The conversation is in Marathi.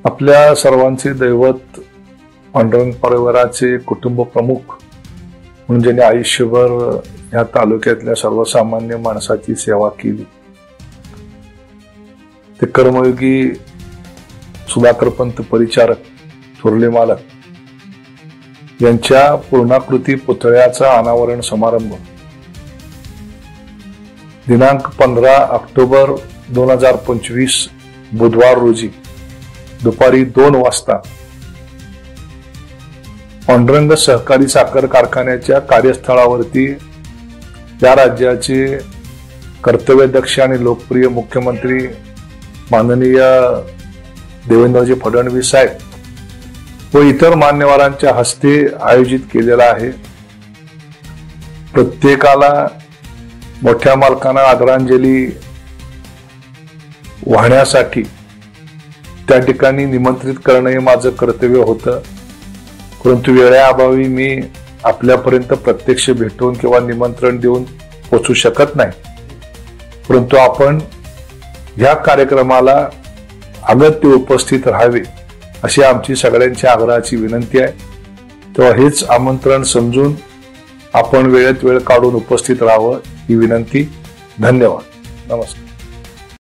आपल्या सर्वांचे दैवत पांडुरंग परिवाराचे कुटुंब प्रमुख म्हणून ज्यांनी आयुष्यभर या तालुक्यातल्या सर्वसामान्य माणसाची सेवा केली ते कर्मयोगी सुधाकरपंत परिचारक थोरले मालक यांच्या पूर्णाकृती पुतळ्याचा अनावरण समारंभ दिनांक 15 ऑक्टोबर 2025 बुधवार रोजी दुपारी 2 वाजता पांडुरंग सहकारी साखर कारखान्याच्या कार्यस्थळावरती या राज्याचे कर्तव्यदक्ष आणि लोकप्रिय मुख्यमंत्री माननीय देवेंद्रजी फडणवीस साहेब व इतर मान्यवरांच्या हस्ते आयोजित केलेला आहे। प्रत्येकाला मोठ्या मालकांना आदरांजली वाहण्यासाठी त्या ठिकाणी निमंत्रित करणे हे माझं कर्तव्य होतं, परंतु वेळेअभावी मी आपल्यापर्यंत प्रत्यक्ष भेटून किंवा निमंत्रण देऊन पोहोचू शकत नाही। परंतु आपण या कार्यक्रमाला अगत्य उपस्थित राहावे अशी आमची सगळ्यांची आग्रहाची विनंती आहे। तेव्हा हेच आमंत्रण समजून आपण वेळेत वेळ काढून उपस्थित राहावं ही विनंती। धन्यवाद। नमस्कार।